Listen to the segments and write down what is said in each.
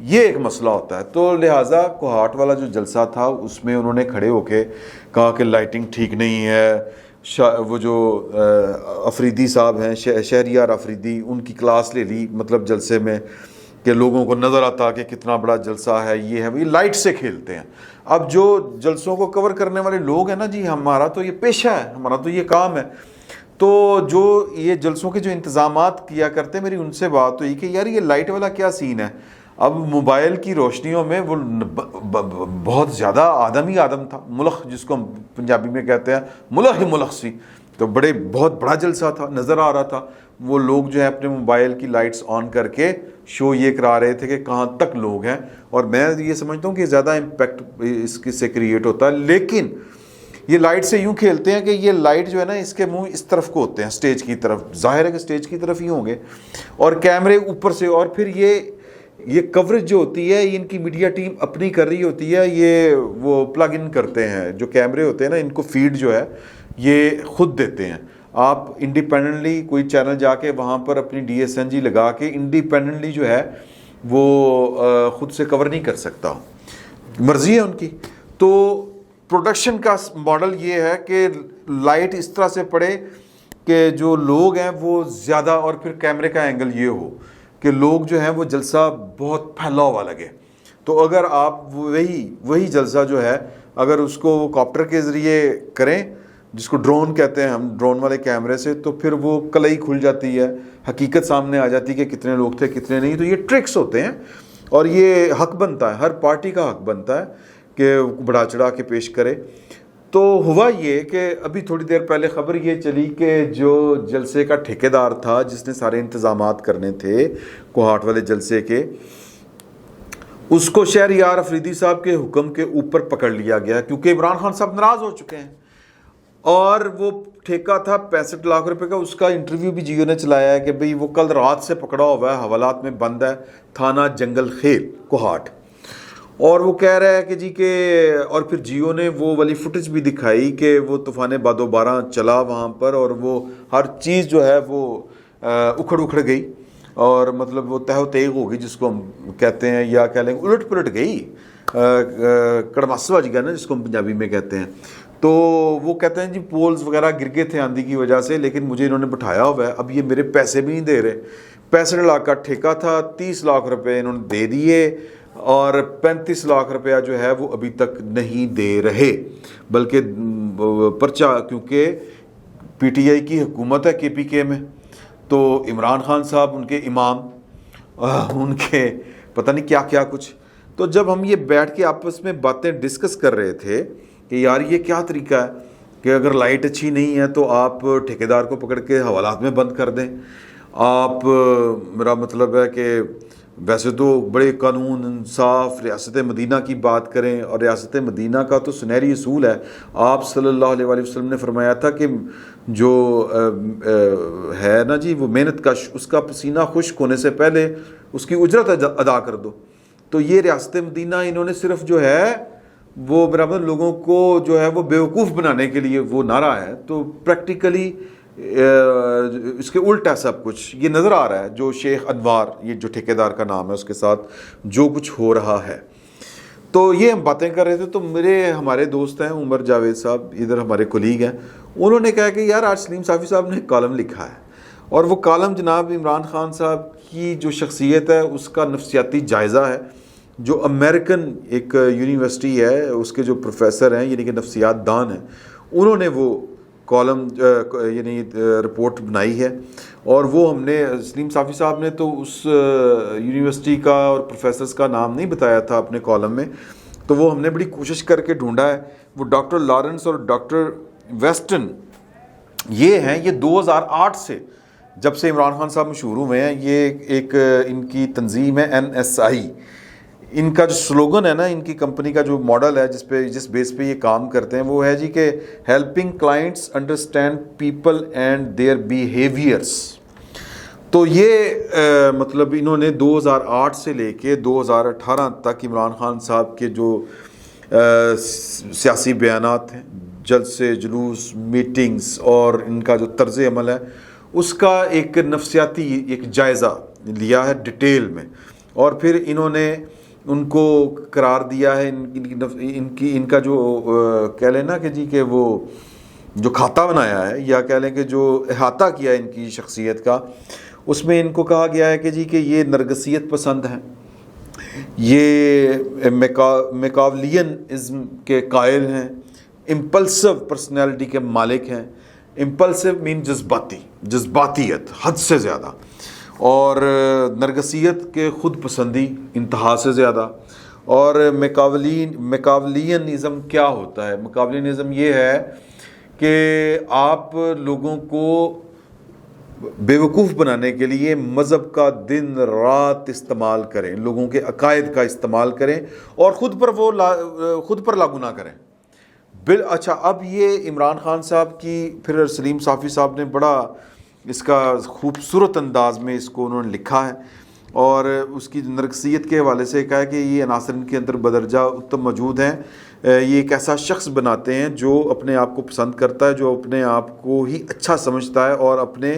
یہ ایک مسئلہ ہوتا ہے. تو لہٰذا کوہاٹ والا جو جلسہ تھا اس میں انہوں نے کھڑے ہو کے کہا کہ لائٹنگ ٹھیک نہیں ہے. وہ جو افریدی صاحب ہیں شہریار افریدی, ان کی کلاس لے لی مطلب جلسے میں, کہ لوگوں کو نظر آتا کہ کتنا بڑا جلسہ ہے, یہ ہے, یہ لائٹ سے کھیلتے ہیں. اب جو جلسوں کو کور کرنے والے لوگ ہیں نا جی, ہمارا تو یہ پیشہ ہے, ہمارا تو یہ کام ہے. تو جو یہ جلسوں کے جو انتظامات کیا کرتے ہیں, میری ان سے بات ہوئی کہ یار یہ لائٹ والا کیا سین ہے. اب موبائل کی روشنیوں میں وہ بہت زیادہ آدم ہی آدم تھا, ملخ جس کو ہم پنجابی میں کہتے ہیں, ملخ ہی ملخ سی. تو بہت بڑا جلسہ تھا, نظر آ رہا تھا. وہ لوگ جو ہے اپنے موبائل کی لائٹس آن کر کے شو یہ کرا رہے تھے کہ کہاں تک لوگ ہیں, اور میں یہ سمجھتا ہوں کہ زیادہ امپیکٹ اس سے کریٹ ہوتا ہے. لیکن یہ لائٹ سے یوں کھیلتے ہیں کہ یہ لائٹ جو ہے نا اس کے منہ اس طرف کو ہوتے ہیں, سٹیج کی طرف, ظاہر ہے کہ سٹیج کی طرف ہی ہوں گے, اور کیمرے اوپر سے. اور پھر یہ کوریج جو ہوتی ہے, یہ ان کی میڈیا ٹیم اپنی کر رہی ہوتی ہے, یہ وہ پلگ ان کرتے ہیں, جو کیمرے ہوتے ہیں نا ان کو فیڈ جو ہے یہ خود دیتے ہیں. آپ انڈیپینڈنٹلی کوئی چینل جا کے وہاں پر اپنی ڈی ایس این جی لگا کے انڈیپینڈنٹلی جو ہے وہ خود سے کور نہیں کر سکتا, مرضی ہے ان کی. تو پروڈکشن کا ماڈل یہ ہے کہ لائٹ اس طرح سے پڑے کہ جو لوگ ہیں وہ زیادہ, اور پھر کیمرے کا اینگل یہ ہو کہ لوگ جو ہیں وہ جلسہ بہت پھیلا ہوا لگے. تو اگر آپ وہی جلسہ جو ہے اگر اس کو کاپٹر کے ذریعے کریں, جس کو ڈرون کہتے ہیں ہم, ڈرون والے کیمرے سے, تو پھر وہ کلئی کھل جاتی ہے, حقیقت سامنے آ جاتی ہے کہ کتنے لوگ تھے کتنے نہیں. تو یہ ٹرکس ہوتے ہیں, اور یہ حق بنتا ہے, ہر پارٹی کا حق بنتا ہے کہ بڑھا چڑھا کے پیش کرے. تو ہوا یہ کہ ابھی تھوڑی دیر پہلے خبر یہ چلی کہ جو جلسے کا ٹھیکیدار تھا جس نے سارے انتظامات کرنے تھے کوہاٹ والے جلسے کے, اس کو شہریار افریدی صاحب کے حکم کے اوپر پکڑ لیا گیا, کیونکہ عمران خان صاحب ناراض ہو چکے ہیں. اور وہ ٹھیکہ تھا 65 لاکھ روپے کا, اس کا انٹرویو بھی جیو نے چلایا ہے کہ بھئی وہ کل رات سے پکڑا ہوا ہے, حوالات میں بند ہے, تھانہ جنگل خیل کوہاٹ. اور وہ کہہ رہا ہے کہ جی کہ, اور پھر جیو نے وہ والی فوٹیج بھی دکھائی کہ وہ طوفان باد و باراں چلا وہاں پر, اور وہ ہر چیز جو ہے وہ اکھڑ گئی, اور مطلب وہ تہ و تیغ ہو گئی جس کو ہم کہتے ہیں, یا کہہ لیں الٹ پلٹ گئی, کڑماس بج گیا نا جس کو ہم پنجابی میں کہتے ہیں. تو وہ کہتے ہیں جی پولز وغیرہ گر گئے تھے آندھی کی وجہ سے, لیکن مجھے انہوں نے بٹھایا ہوا ہے, اب یہ میرے پیسے بھی نہیں دے رہے. 65 لاکھ کا ٹھیکہ تھا, 30 لاکھ روپے انہوں نے دے دیے, اور 35 لاکھ روپیہ جو ہے وہ ابھی تک نہیں دے رہے. بلکہ پرچہ, کیونکہ پی ٹی آئی کی حکومت ہے کے پی کے میں, تو عمران خان صاحب ان کے امام, ان کے پتہ نہیں کیا کیا کچھ. تو جب ہم یہ بیٹھ کے آپس میں باتیں ڈسکس کر رہے تھے کہ یار یہ کیا طریقہ ہے کہ اگر لائٹ اچھی نہیں ہے تو آپ ٹھیکیدار کو پکڑ کے حوالات میں بند کر دیں. آپ, میرا مطلب ہے کہ ویسے تو بڑے قانون انصاف ریاست مدینہ کی بات کریں, اور ریاست مدینہ کا تو سنہری اصول ہے. آپ صلی اللہ علیہ وآلہ وسلم نے فرمایا تھا کہ جو ہے نا جی وہ محنت کش, اس کا پسینہ خشک ہونے سے پہلے اس کی اجرت ادا کر دو. تو یہ ریاست مدینہ انہوں نے صرف جو ہے وہ برابر لوگوں کو جو ہے وہ بیوقوف بنانے کے لیے وہ نعرہ ہے. تو پریکٹیکلی اس کے الٹ ہے سب کچھ. یہ نظر آ رہا ہے جو شیخ انوار, یہ جو ٹھیکیدار کا نام ہے, اس کے ساتھ جو کچھ ہو رہا ہے. تو یہ ہم باتیں کر رہے تھے, تو ہمارے دوست ہیں عمر جاوید صاحب, ادھر ہمارے کولیگ ہیں, انہوں نے کہا کہ یار آج سلیم صافی صاحب نے ایک کالم لکھا ہے, اور وہ کالم جناب عمران خان صاحب کی جو شخصیت ہے اس کا نفسیاتی جائزہ ہے. جو امریکن ایک یونیورسٹی ہے, اس کے جو پروفیسر ہیں یعنی کہ نفسیات دان ہیں, انہوں نے وہ کالم یعنی رپورٹ بنائی ہے. اور وہ ہم نے, سلیم صافی صاحب نے تو اس یونیورسٹی کا اور پروفیسرز کا نام نہیں بتایا تھا اپنے کالم میں, تو وہ ہم نے بڑی کوشش کر کے ڈھونڈا ہے. وہ ڈاکٹر لارنس اور ڈاکٹر ویسٹن یہ ہیں, یہ 2008 سے جب سے عمران خان صاحب مشہور ہوئے ہیں, یہ ایک ان کی تنظیم ہے NSI. ان کا جو سلوگن ہے نا, ان کی کمپنی کا جو ماڈل ہے جس بیس پہ یہ کام کرتے ہیں, وہ ہے جی کہ helping clients understand people and their behaviours. تو یہ مطلب انہوں نے 2008 سے لے کے 2018 تک عمران خان صاحب کے جو سیاسی بیانات ہیں, جلسے جلوس میٹنگز, اور ان کا جو طرز عمل ہے, اس کا ایک نفسیاتی ایک جائزہ لیا ہے ڈیٹیل میں. اور پھر انہوں نے ان کو قرار دیا ہے ان کا جو کہہ لیں نا کہ جی کہ وہ جو کھاتا بنایا ہے یا کہہ لیں کہ جو احاطہ کیا ہے ان کی شخصیت کا، اس میں ان کو کہا گیا ہے کہ جی کہ یہ نرگسیت پسند ہیں، یہ میکاولین ازم کے قائل ہیں، امپلسو پرسنالٹی کے مالک ہیں۔ امپلسو مین جذباتیت حد سے زیادہ، اور نرگسیت کے خود پسندی انتہا سے زیادہ۔ اور میکاولینزم کیا ہوتا ہے؟ میکاولینزم یہ ہے کہ آپ لوگوں کو بیوقوف بنانے کے لیے مذہب کا دن رات استعمال کریں، لوگوں کے عقائد کا استعمال کریں اور خود پر لاگو نہ کریں۔ اچھا، اب یہ عمران خان صاحب کی پھر سلیم صافی صاحب نے بڑا اس کا خوبصورت انداز میں اس کو انہوں نے لکھا ہے، اور اس کی نرگسیت کے حوالے سے کہا ہے کہ یہ عناصر ان کے اندر بدرجہ اتم موجود ہیں۔ یہ ایک ایسا شخص بناتے ہیں جو اپنے آپ کو پسند کرتا ہے، جو اپنے آپ کو ہی اچھا سمجھتا ہے اور اپنے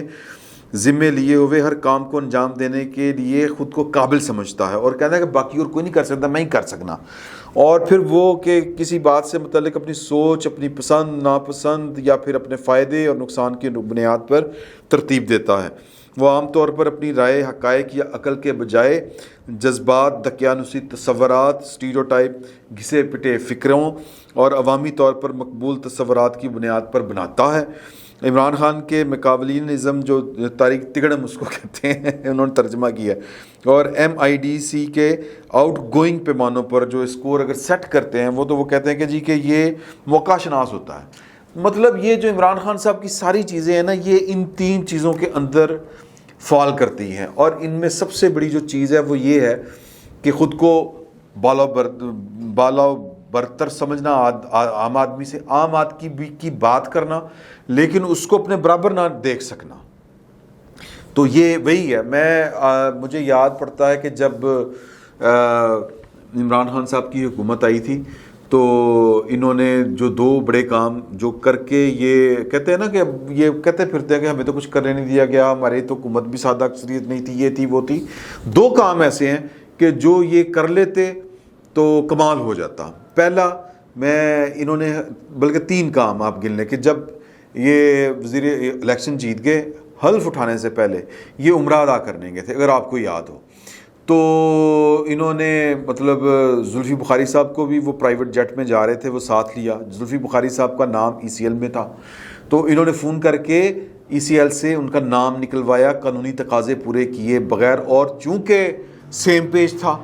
ذمے لیے ہوئے ہر کام کو انجام دینے کے لیے خود کو قابل سمجھتا ہے، اور کہتا ہے کہ باقی اور کوئی نہیں کر سکتا، میں ہی کر سکنا۔ اور پھر وہ کہ کسی بات سے متعلق اپنی سوچ، اپنی پسند ناپسند یا پھر اپنے فائدے اور نقصان کی بنیاد پر ترتیب دیتا ہے۔ وہ عام طور پر اپنی رائے، حقائق یا عقل کے بجائے جذبات، دقیانوسی تصورات، اسٹیریوٹائپ، گھسے پٹے فکروں اور عوامی طور پر مقبول تصورات کی بنیاد پر بناتا ہے۔ عمران خان کے میکاولینزم جو تاریخ تگڑم اس کو کہتے ہیں، انہوں نے ترجمہ کیا، اور MIDC کے آؤٹ گوئنگ پیمانوں پر جو اسکور اگر سیٹ کرتے ہیں وہ، تو وہ کہتے ہیں کہ جی کہ یہ موقع شناس ہوتا ہے۔ مطلب یہ جو عمران خان صاحب کی ساری چیزیں ہیں نا، یہ ان تین چیزوں کے اندر فال کرتی ہیں، اور ان میں سب سے بڑی جو چیز ہے وہ یہ ہے کہ خود کو بالا برتر سمجھنا، عام آدمی سے عام آدمی کی بات کرنا، لیکن اس کو اپنے برابر نہ دیکھ سکنا۔ تو یہ وہی ہے۔ مجھے یاد پڑتا ہے کہ جب عمران خان صاحب کی حکومت آئی تھی تو انہوں نے جو دو بڑے کام جو کر کے، یہ کہتے ہیں نا کہ یہ کہتے پھرتے ہیں کہ ہمیں تو کچھ کرنے نہیں دیا گیا، ہماری تو حکومت بھی سادہ اکثریت نہیں تھی، یہ تھی وہ تھی۔ دو کام ایسے ہیں کہ جو یہ کر لیتے تو کمال ہو جاتا۔ پہلا، انہوں نے بلکہ تین کام آپ گن لیں کہ جب یہ وزیر الیکشن جیت گئے، حلف اٹھانے سے پہلے یہ عمرہ ادا کرنے گئے تھے، اگر آپ کو یاد ہو تو انہوں نے مطلب زلفی بخاری صاحب کو بھی، وہ پرائیویٹ جیٹ میں جا رہے تھے، وہ ساتھ لیا۔ زلفی بخاری صاحب کا نام ECL میں تھا، تو انہوں نے فون کر کے ECL سے ان کا نام نکلوایا، قانونی تقاضے پورے کیے بغیر، اور چونکہ سیم پیج تھا،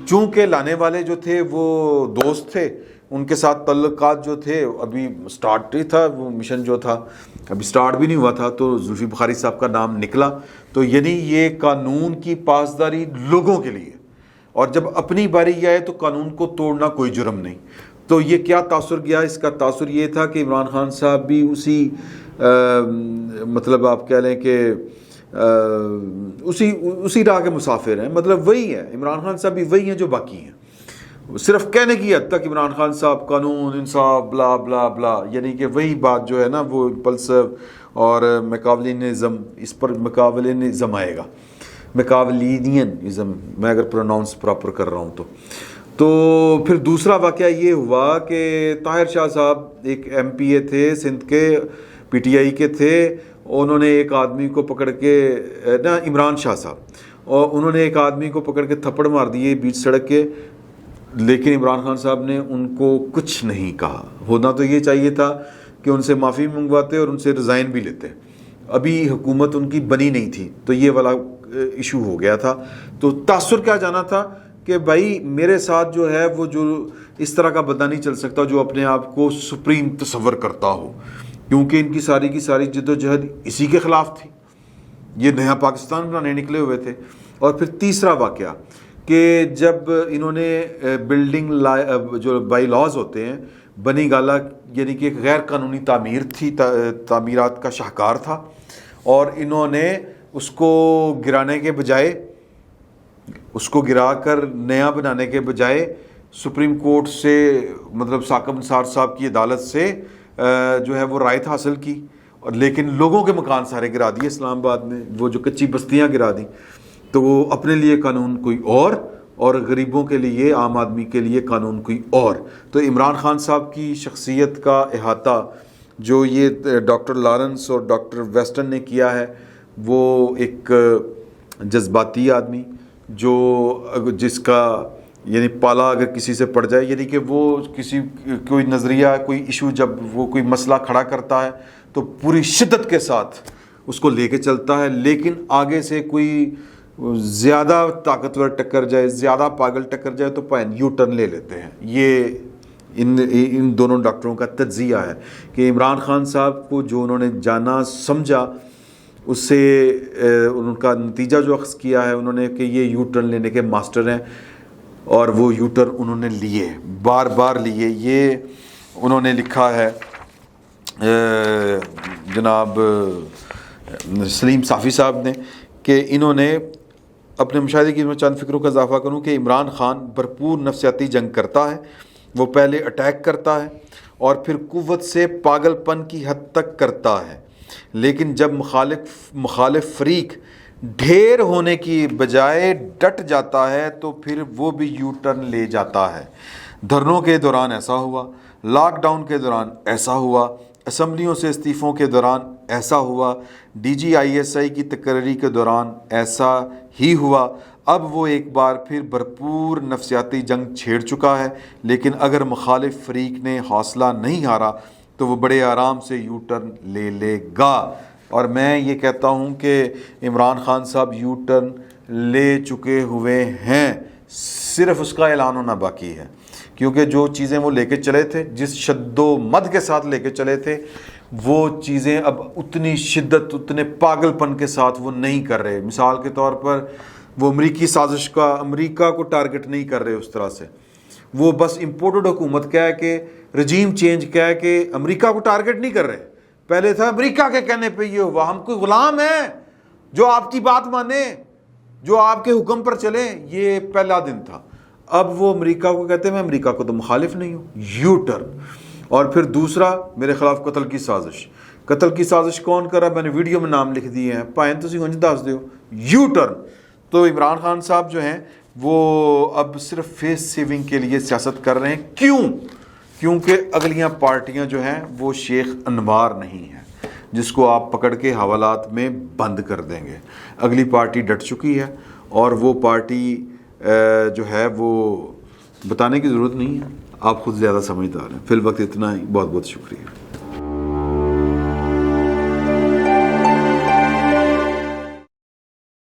چونکہ لانے والے جو تھے وہ دوست تھے، ان کے ساتھ تعلقات جو تھے ابھی سٹارٹ ہی تھا، وہ مشن جو تھا ابھی سٹارٹ بھی نہیں ہوا تھا، تو زلفی بخاری صاحب کا نام نکلا۔ تو یعنی یہ قانون کی پاسداری لوگوں کے لیے، اور جب اپنی باری آئے تو قانون کو توڑنا کوئی جرم نہیں۔ تو یہ کیا تاثر گیا؟ اس کا تاثر یہ تھا کہ عمران خان صاحب بھی اسی مطلب آپ کہہ لیں کہ اسی راہ کے مسافر ہیں، مطلب وہی ہے عمران خان صاحب بھی وہی ہیں جو باقی ہیں، صرف کہنے کی حد تک عمران خان صاحب قانون، انصاف، بلا بلا بلا، یعنی کہ وہی بات جو ہے نا وہ امپلسو اور میکاولینزم، اس پر میکاولینزم آئے گا، میکاولینزم، میں اگر پروناؤنس پراپر کر رہا ہوں تو پھر دوسرا واقعہ یہ ہوا کہ طاہر شاہ صاحب ایک MPA تھے سندھ کے، PTI کے تھے، انہوں نے ایک آدمی کو پکڑ کے نا، عمران شاہ صاحب، اور انہوں نے ایک آدمی کو پکڑ کے تھپڑ مار دیے بیچ سڑک کے، لیکن عمران خان صاحب نے ان کو کچھ نہیں کہا۔ ہونا تو یہ چاہیے تھا کہ ان سے معافی منگواتے اور ان سے ریزائن بھی لیتے، ابھی حکومت ان کی بنی نہیں تھی، تو یہ والا ایشو ہو گیا تھا۔ تو تاثر کیا جانا تھا کہ بھائی میرے ساتھ جو ہے وہ جو اس طرح کا بندہ نہیں چل سکتا جو اپنے آپ کو سپریم تصور کرتا ہو، کیونکہ ان کی ساری جد و جہد اسی کے خلاف تھی، یہ نیا پاکستان بنانے نکلے ہوئے تھے۔ اور پھر تیسرا واقعہ کہ جب انہوں نے بلڈنگ جو بائی لاز ہوتے ہیں، بنی گالا یعنی کہ ایک غیر قانونی تعمیر تھی، تعمیرات کا شاہکار تھا، اور انہوں نے اس کو گرانے کے بجائے، اس کو گرا کر نیا بنانے کے بجائے سپریم کورٹ سے مطلب ثاقب نثار صاحب کی عدالت سے جو ہے وہ رائت حاصل کی، اور لیکن لوگوں کے مکان سارے گرا دیے اسلام آباد میں، وہ جو کچی بستیاں گرا دیں۔ تو وہ اپنے لیے قانون کوئی اور غریبوں کے لیے، عام آدمی کے لیے قانون کوئی اور۔ تو عمران خان صاحب کی شخصیت کا احاطہ جو یہ ڈاکٹر لارنس اور ڈاکٹر ویسٹن نے کیا ہے، وہ ایک جذباتی آدمی جس کا یعنی پالا اگر کسی سے پڑ جائے، یعنی کہ وہ کوئی نظریہ، کوئی ایشو جب وہ کوئی مسئلہ کھڑا کرتا ہے تو پوری شدت کے ساتھ اس کو لے کے چلتا ہے، لیکن آگے سے کوئی زیادہ طاقتور ٹکر جائے، زیادہ پاگل ٹکر جائے تو یو ٹرن لے لیتے ہیں۔ یہ ان دونوں ڈاکٹروں کا تجزیہ ہے کہ عمران خان صاحب کو جو انہوں نے جانا سمجھا، اس سے ان کا نتیجہ جو اخذ کیا ہے انہوں نے کہ یہ یو ٹرن لینے کے ماسٹر ہیں، اور وہ یو ٹرن انہوں نے لیے، بار بار لیے۔ یہ انہوں نے لکھا ہے جناب سلیم صافی صاحب نے کہ انہوں نے اپنے مشاہدے کی میں چند فکروں کا اضافہ کروں کہ عمران خان بھرپور نفسیاتی جنگ کرتا ہے۔ وہ پہلے اٹیک کرتا ہے اور پھر قوت سے پاگل پن کی حد تک کرتا ہے، لیکن جب مخالف فریق ڈھیر ہونے کی بجائے ڈٹ جاتا ہے تو پھر وہ بھی یو ٹرن لے جاتا ہے۔ دھرنوں کے دوران ایسا ہوا، لاک ڈاؤن کے دوران ایسا ہوا، اسمبلیوں سے استعفوں کے دوران ایسا ہوا، D G I S I کی تقرری کے دوران ایسا ہی ہوا۔ اب وہ ایک بار پھر بھرپور نفسیاتی جنگ چھیڑ چکا ہے، لیکن اگر مخالف فریق نے حوصلہ نہیں ہارا تو وہ بڑے آرام سے یو ٹرن لے لے گا۔ اور میں یہ کہتا ہوں کہ عمران خان صاحب یو ٹرن لے چکے ہوئے ہیں، صرف اس کا اعلان ہونا باقی ہے، کیونکہ جو چیزیں وہ لے کے چلے تھے، جس شد و مد کے ساتھ لے کے چلے تھے، وہ چیزیں اب اتنی شدت، اتنے پاگل پن کے ساتھ وہ نہیں کر رہے۔ مثال کے طور پر وہ امریکی سازش کا، امریکہ کو ٹارگٹ نہیں کر رہے اس طرح سے، وہ بس امپورٹڈ حکومت کہہ کے، رجیم چینج کہہ کے امریکہ کو ٹارگٹ نہیں کر رہے۔ پہلے تھا امریکہ کے کہنے پہ یہ ہوا، ہم کوئی غلام ہیں جو آپ کی بات مانے، جو آپ کے حکم پر چلے، یہ پہلا دن تھا۔ اب وہ امریکہ کو کہتے ہیں میں امریکہ کو تو مخالف نہیں ہوں، یو ٹرن۔ اور پھر دوسرا میرے خلاف قتل کی سازش۔ قتل کی سازش کون کر رہا؟ میں نے ویڈیو میں نام لکھ دیے ہیں، پائیں تسی انج دس دیو، یو ٹرن۔ تو عمران خان صاحب جو ہیں وہ اب صرف فیس سیونگ کے لیے سیاست کر رہے ہیں۔ کیونکہ اگلیاں پارٹیاں جو ہیں وہ شیخ انوار نہیں ہیں جس کو آپ پکڑ کے حوالات میں بند کر دیں گے۔ اگلی پارٹی ڈٹ چکی ہے، اور وہ پارٹی جو ہے وہ بتانے کی ضرورت نہیں ہے، آپ خود زیادہ سمجھدار ہیں۔ فی الوقت اتنا ہی، بہت بہت شکریہ۔